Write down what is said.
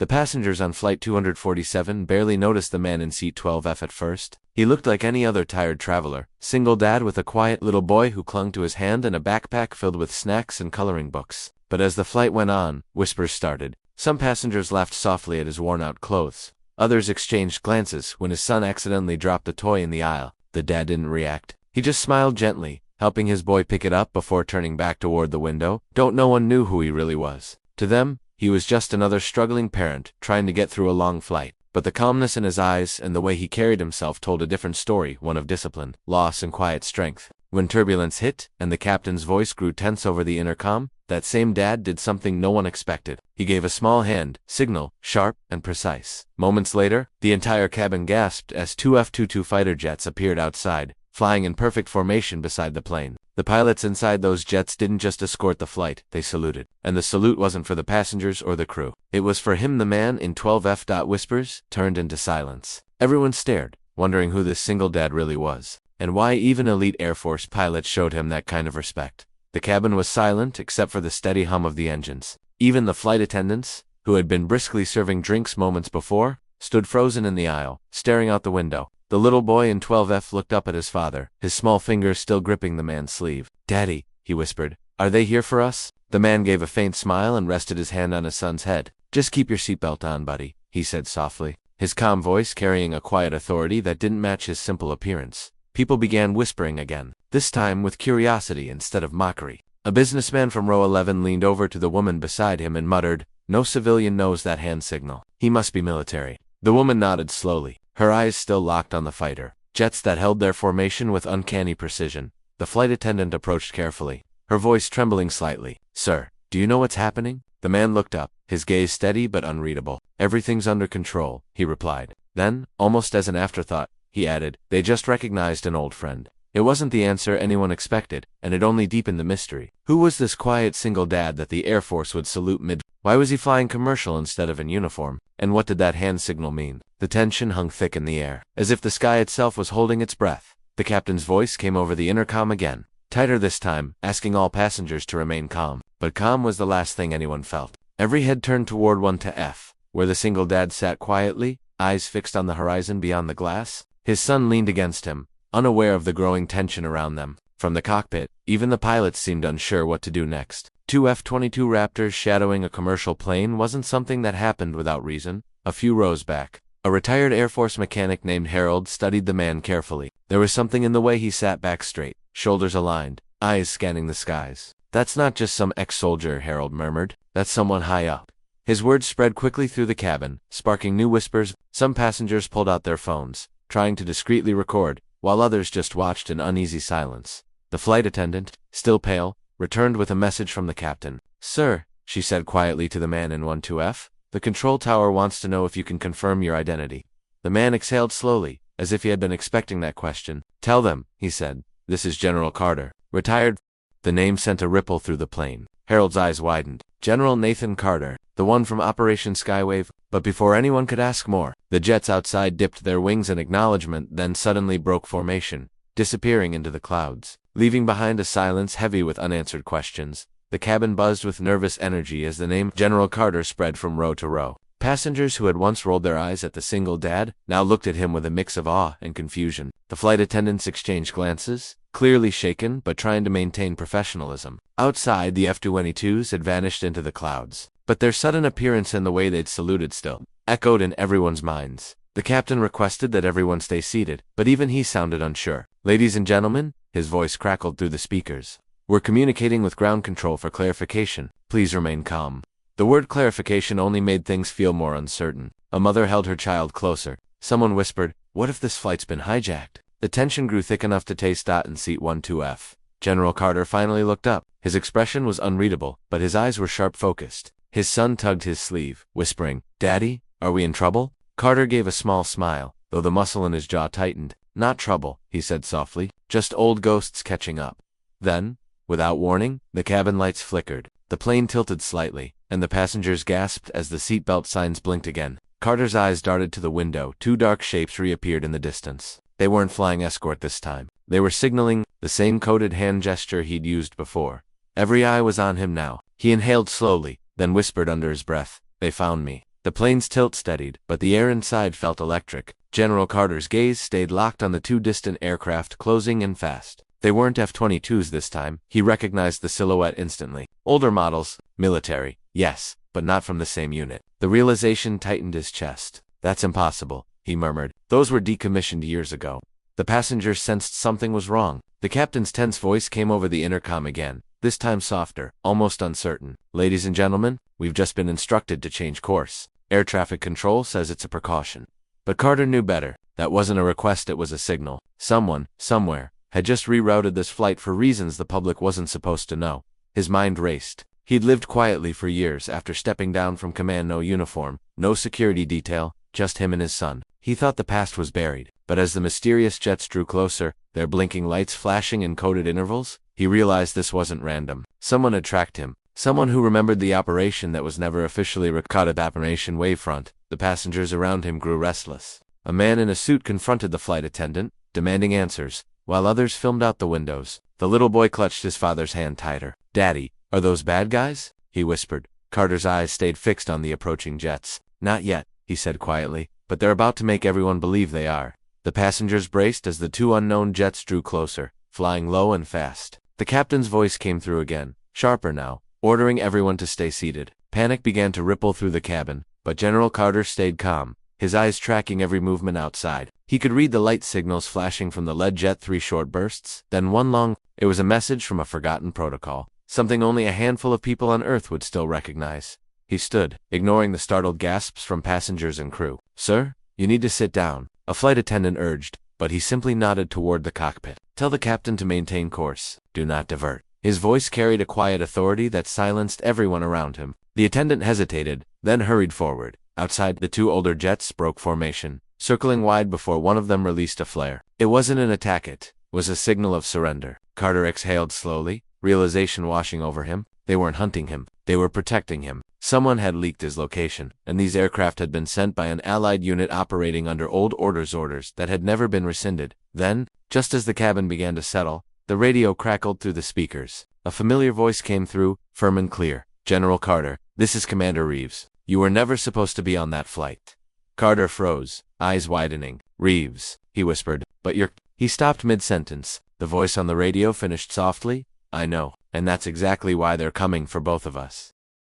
The passengers on Flight 247 barely noticed the man in seat 12F at first. He looked like any other tired traveler, single dad with a quiet little boy who clung to his hand and a backpack filled with snacks and coloring books. But as the flight went on, whispers started. Some passengers laughed softly at his worn-out clothes. Others exchanged glances when his son accidentally dropped a toy in the aisle. The dad didn't react. He just smiled gently, helping his boy pick it up before turning back toward the window. No one knew who he really was. To them, he was just another struggling parent trying to get through a long flight. But the calmness in his eyes and the way he carried himself told a different story, one of discipline, loss, and quiet strength. When turbulence hit and the captain's voice grew tense over the intercom, that same dad did something no one expected. He gave a small hand signal, sharp and precise. Moments later, the entire cabin gasped as two F-22 fighter jets appeared outside, flying in perfect formation beside the plane. The pilots inside those jets didn't just escort the flight, they saluted. And the salute wasn't for the passengers or the crew. It was for him. The man in 12F. Whispers turned into silence. Everyone stared, wondering who this single dad really was, and why even elite Air Force pilots showed him that kind of respect. The cabin was silent except for the steady hum of the engines. Even the flight attendants, who had been briskly serving drinks moments before, stood frozen in the aisle, staring out the window. The little boy in 12F looked up at his father, his small fingers still gripping the man's sleeve. "Daddy," he whispered, "are they here for us?" The man gave a faint smile and rested his hand on his son's head. "Just keep your seatbelt on, buddy," he said softly, his calm voice carrying a quiet authority that didn't match his simple appearance. People began whispering again, this time with curiosity instead of mockery. A businessman from row 11 leaned over to the woman beside him and muttered, "No civilian knows that hand signal. He must be military." The woman nodded slowly, her eyes still locked on the fighter jets that held their formation with uncanny precision. The flight attendant approached carefully, her voice trembling slightly. "Sir, do you know what's happening?" The man looked up, his gaze steady but unreadable. "Everything's under control," he replied. Then, almost as an afterthought, he added, "They just recognized an old friend." It wasn't the answer anyone expected, and it only deepened the mystery. Who was this quiet single dad that the Air Force would salute mid? Why was he flying commercial instead of in uniform? And what did that hand signal mean? The tension hung thick in the air, as if the sky itself was holding its breath. The captain's voice came over the intercom again, tighter this time, asking all passengers to remain calm. But calm was the last thing anyone felt. Every head turned toward 1F, where the single dad sat quietly, eyes fixed on the horizon beyond the glass. His son leaned against him, unaware of the growing tension around them. From the cockpit, even the pilots seemed unsure what to do next. Two F-22 Raptors shadowing a commercial plane wasn't something that happened without reason. A few rows back, a retired Air Force mechanic named Harold studied the man carefully. There was something in the way he sat back straight, shoulders aligned, eyes scanning the skies. "That's not just some ex-soldier," Harold murmured. "That's someone high up." His words spread quickly through the cabin, sparking new whispers. Some passengers pulled out their phones, trying to discreetly record, while others just watched in uneasy silence. The flight attendant, still pale, returned with a message from the captain. "Sir," she said quietly to the man in 12F, "the control tower wants to know if you can confirm your identity." The man exhaled slowly, as if he had been expecting that question. "Tell them," he said, "this is General Carter, retired." The name sent a ripple through the plane. Harold's eyes widened. General Nathan Carter, the one from Operation Skywave. But before anyone could ask more, the jets outside dipped their wings in acknowledgement, then suddenly broke formation, disappearing into the clouds, leaving behind a silence heavy with unanswered questions. The cabin buzzed with nervous energy as the name General Carter spread from row to row. Passengers who had once rolled their eyes at the single dad now looked at him with a mix of awe and confusion. The flight attendants exchanged glances, clearly shaken but trying to maintain professionalism. Outside, the F-22s had vanished into the clouds, but their sudden appearance and the way they'd saluted still echoed in everyone's minds. The captain requested that everyone stay seated, but even he sounded unsure. "Ladies and gentlemen," his voice crackled through the speakers, "we're communicating with ground control for clarification. Please remain calm." The word clarification only made things feel more uncertain. A mother held her child closer. Someone whispered, "What if this flight's been hijacked?" The tension grew thick enough to taste hot in seat 12F. General Carter finally looked up. His expression was unreadable, but his eyes were sharp-focused. His son tugged his sleeve, whispering, "Daddy, are we in trouble?" Carter gave a small smile, though the muscle in his jaw tightened. "Not trouble," he said softly, "just old ghosts catching up." Then, without warning, the cabin lights flickered. The plane tilted slightly, and the passengers gasped as the seatbelt signs blinked again. Carter's eyes darted to the window. Two dark shapes reappeared in the distance. They weren't flying escort this time. They were signaling, the same coded hand gesture he'd used before. Every eye was on him now. He inhaled slowly, then whispered under his breath, "They found me." The plane's tilt steadied, but the air inside felt electric. General Carter's gaze stayed locked on the two distant aircraft closing in fast. They weren't F-22s this time. He recognized the silhouette instantly. Older models, military, yes, but not from the same unit. The realization tightened his chest. That's impossible, he murmured. Those were decommissioned years ago. The passengers sensed something was wrong. The captain's tense voice came over the intercom again, this time softer, almost uncertain. Ladies and gentlemen, we've just been instructed to change course. Air traffic control says it's a precaution. But Carter knew better. That wasn't a request, it was a signal. Someone, somewhere, had just rerouted this flight for reasons the public wasn't supposed to know. His mind raced. He'd lived quietly for years after stepping down from command. No uniform, no security detail, just him and his son. He thought the past was buried, but as the mysterious jets drew closer, their blinking lights flashing in coded intervals, he realized this wasn't random. Someone had tracked him. Someone who remembered the operation that was never officially recorded. Operation Wavefront. The passengers around him grew restless. A man in a suit confronted the flight attendant, demanding answers, while others filmed out the windows. The little boy clutched his father's hand tighter. "Daddy, are those bad guys?" he whispered. Carter's eyes stayed fixed on the approaching jets. "Not yet," he said quietly, "but they're about to make everyone believe they are." The passengers braced as the two unknown jets drew closer, flying low and fast. The captain's voice came through again, sharper now, ordering everyone to stay seated. Panic began to ripple through the cabin, but General Carter stayed calm, his eyes tracking every movement outside. He could read the light signals flashing from the lead jet. 3 short bursts, then one long. It was a message from a forgotten protocol, something only a handful of people on Earth would still recognize. He stood, ignoring the startled gasps from passengers and crew. "Sir, you need to sit down," a flight attendant urged, but he simply nodded toward the cockpit. "Tell the captain to maintain course. Do not divert." His voice carried a quiet authority that silenced everyone around him. The attendant hesitated, then hurried forward. Outside, the two older jets broke formation, circling wide before one of them released a flare. It wasn't an attack, it was a signal of surrender. Carter exhaled slowly, realization washing over him. They weren't hunting him, they were protecting him. Someone had leaked his location, and these aircraft had been sent by an Allied unit operating under old orders that had never been rescinded. Then, just as the cabin began to settle, the radio crackled through the speakers. A familiar voice came through, firm and clear. "General Carter, this is Commander Reeves. You were never supposed to be on that flight." Carter froze, eyes widening. "Reeves," he whispered, "but you're—" He stopped mid-sentence. The voice on the radio finished softly, "I know, and that's exactly why they're coming for both of us."